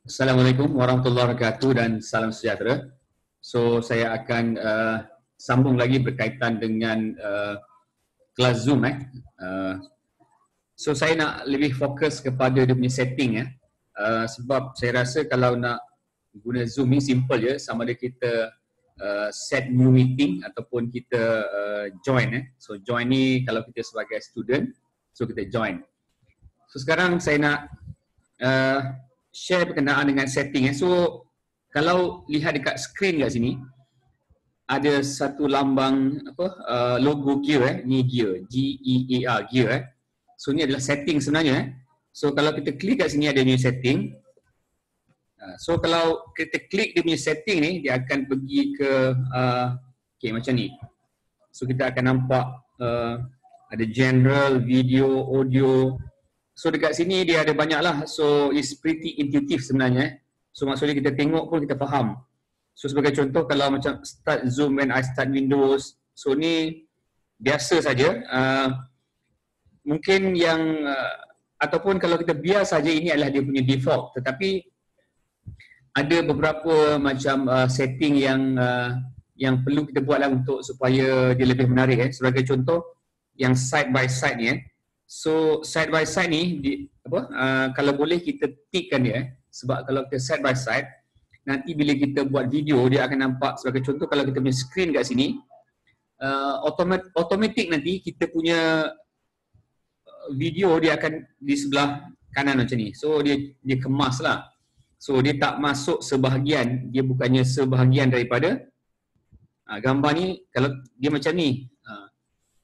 Assalamualaikum warahmatullahi wabarakatuh dan salam sejahtera. So saya akan sambung lagi berkaitan dengan kelas Zoom. So saya nak lebih fokus kepada dia punya setting sebab saya rasa kalau nak guna Zoom ni simple je, sama ada kita set new meeting ataupun kita join. So join ni kalau kita sebagai student, so kita join. So sekarang saya nak share berkenaan dengan setting. So kalau lihat dekat skrin kat sini ada satu lambang logo gear ni gear, G-E-A-R, gear. So ni adalah setting sebenarnya. So kalau kita klik kat sini ada new setting. So kalau kita klik dia punya setting ni, dia akan pergi ke macam ni. So kita akan nampak ada general, video, audio. So dekat sini dia ada banyak lah. So it's pretty intuitive sebenarnya. So maksudnya kita tengok pun kita faham. So sebagai contoh kalau macam start Zoom when I start Windows. So ni biasa saja. Mungkin yang ataupun kalau kita biar saja ini adalah dia punya default. Tetapi ada beberapa macam setting yang perlu kita buat lah untuk supaya dia lebih menarik. Sebagai contoh yang side by side ni. So side by side ni kalau boleh kita tickkan dia sebab kalau kita side by side nanti bila kita buat video dia akan nampak. Sebagai contoh kalau kita punya screen kat sini automatic nanti kita punya video dia akan di sebelah kanan macam ni. So dia kemas lah. So dia tak masuk sebahagian, dia bukannya sebahagian daripada gambar ni. Kalau dia macam ni,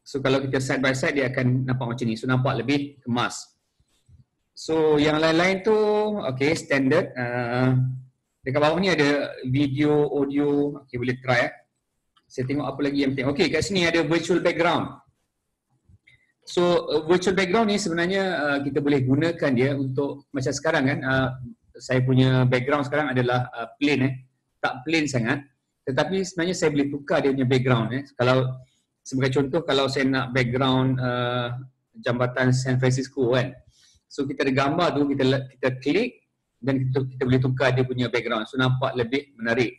so kalau kita side by side dia akan nampak macam ni. So nampak lebih kemas. So yang lain-lain tu okay, standard. Dekat bawah ni ada video, audio. Okay, boleh try. Saya tengok apa lagi yang penting. Okay, kat sini ada virtual background. So virtual background ni sebenarnya kita boleh gunakan dia untuk macam sekarang kan. Saya punya background sekarang adalah plain. Tak plain sangat. Tetapi sebenarnya saya boleh tukar dia punya background. Kalau sebagai contoh kalau saya nak background jambatan San Francisco kan. So kita ada gambar tu, kita klik dan kita boleh tukar dia punya background. So nampak lebih menarik.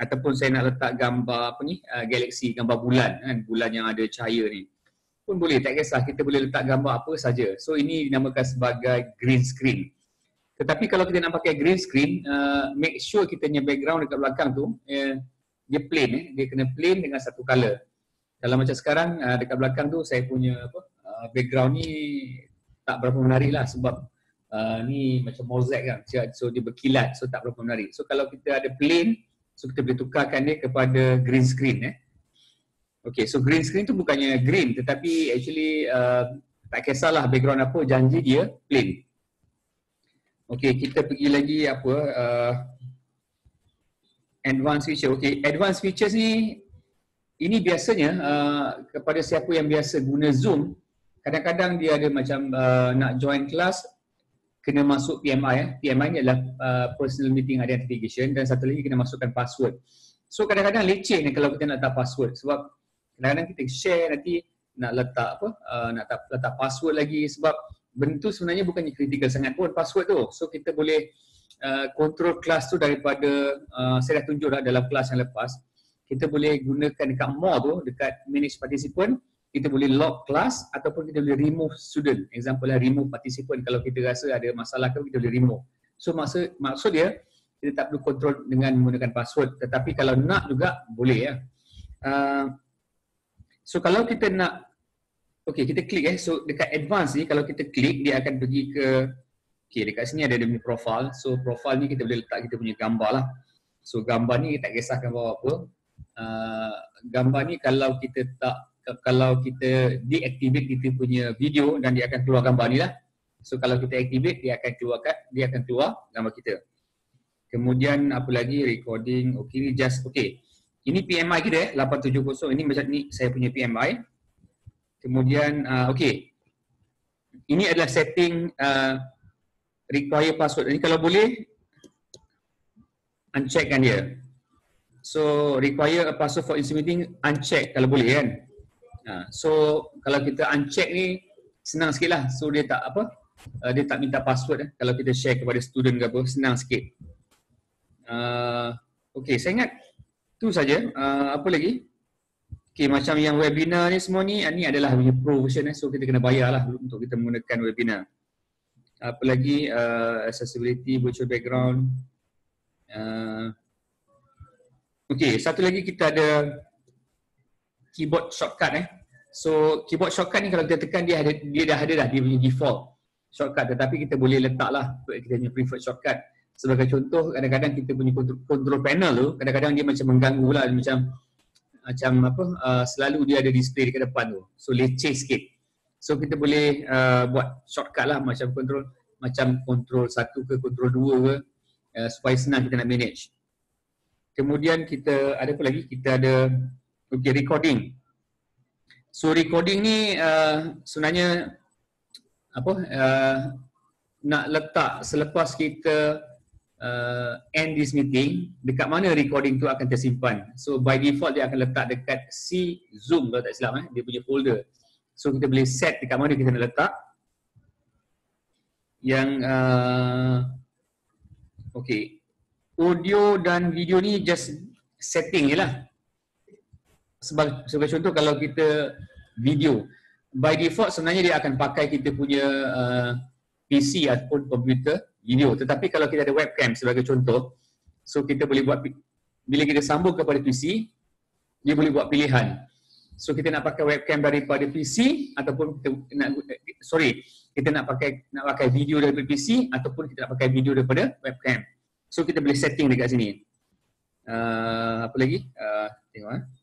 Ataupun saya nak letak gambar galaksi, gambar bulan kan, bulan yang ada cahaya ni. Pun boleh, tak kisah, kita boleh letak gambar apa saja. So ini dinamakan sebagai green screen. Tetapi kalau kita nak pakai green screen, make sure kita punya background dekat belakang tu dia plain, dia kena plain dengan satu color. Kalau macam sekarang dekat belakang tu saya punya background ni tak berapa menarik lah sebab ni macam mosaic kan, so dia berkilat, so tak berapa menarik. So kalau kita ada plain, so kita boleh tukarkan dia kepada green screen. Okay, so green screen tu bukannya green tetapi actually tak kisahlah background apa, janji dia plain. Okay, kita pergi lagi advanced feature. Okay, advanced features ni ini biasanya kepada siapa yang biasa guna Zoom, kadang-kadang dia ada macam nak join kelas kena masuk PMI. PMI ni adalah personal meeting identification dan satu lagi kena masukkan password. So kadang-kadang leceh ni kalau kita nak letak password sebab kadang-kadang kita share nanti nak letak letak password lagi sebab benda tu sebenarnya bukannya kritikal sangat pun password tu. So kita boleh control kelas tu daripada saya dah tunjuk dah dalam kelas yang lepas. Kita boleh gunakan dekat more tu, dekat manage participant, kita boleh lock kelas ataupun kita boleh remove student. Example lah remove participant, kalau kita rasa ada masalah ke kita boleh remove. So maksud dia kita tak perlu control dengan menggunakan password, tetapi kalau nak juga boleh ya. So kalau kita nak, okay kita klik so dekat advance ni kalau kita klik dia akan pergi ke, okay dekat sini ada dia punya profile. So profile ni kita boleh letak kita punya gambar lah. So gambar ni tak kisah gambar apa. Gambar ni kalau kita deactivate kita punya video dan dia akan keluar gambar ni lah. So kalau kita activate dia akan keluar gambar kita. Kemudian apa lagi, recording. Okay, ni just okay. Ini PMI kita 870. Ini macam ni saya punya PMI. Kemudian okay. Ini adalah setting require password. Ini kalau boleh uncheckkan dia. So require a password for instant meeting, uncheck kalau boleh kan. So kalau kita uncheck ni senang sikit lah. So dia tak dia tak minta password kalau kita share kepada student ke apa, senang sikit. Okey, saya ingat tu saja. Apa lagi? Okey, macam yang webinar ni semua ni adalah pro version, so kita kena bayar lah untuk kita menggunakan webinar. Apa lagi? Accessibility, virtual background. Okey, satu lagi kita ada keyboard shortcut. So keyboard shortcut ni kalau kita tekan dia dah ada dah dia punya default shortcut, tetapi kita boleh letak lah kita punya preferred shortcut. Sebagai contoh, kadang-kadang kita punya control panel tu kadang-kadang dia macam mengganggu lah, macam apa, selalu dia ada display dekat depan tu, so leceh sikit. So kita boleh buat shortcut lah macam control 1 ke control 2 ke, supaya senang kita nak manage. Kemudian kita ada apa lagi? Kita ada recording. So recording ni sebenarnya apa, nak letak selepas kita end this meeting, dekat mana recording tu akan tersimpan. So by default dia akan letak dekat C Zoom kalau tak silap, dia punya folder. So kita boleh set dekat mana kita nak letak. Yang okey, audio dan video ni just setting je lah. Sebagai contoh, kalau kita video, by default sebenarnya dia akan pakai kita punya PC ataupun komputer video. Tetapi kalau kita ada webcam sebagai contoh, so kita boleh buat, bila kita sambung kepada PC, dia boleh buat pilihan. So kita nak pakai webcam daripada PC ataupun kita nak pakai video daripada PC ataupun kita nak pakai video daripada webcam. So kita boleh setting dekat sini. Apa lagi? Tengok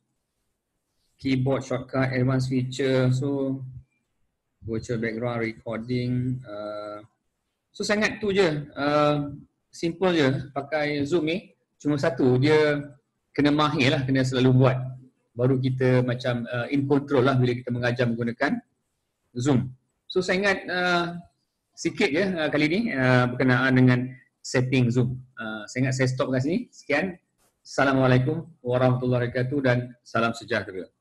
keyboard shortcut, advanced feature, so virtual background recording. So sangat tu je, simple je pakai Zoom ni. Cuma satu, dia kena mahir lah, kena selalu buat. Baru kita macam in control lah bila kita mengajar menggunakan Zoom. So saya ingat sikit je kali ni berkenaan dengan setting Zoom. Saya ingat saya stop kat sini. Sekian. Assalamualaikum warahmatullahi wabarakatuh dan salam sejahtera.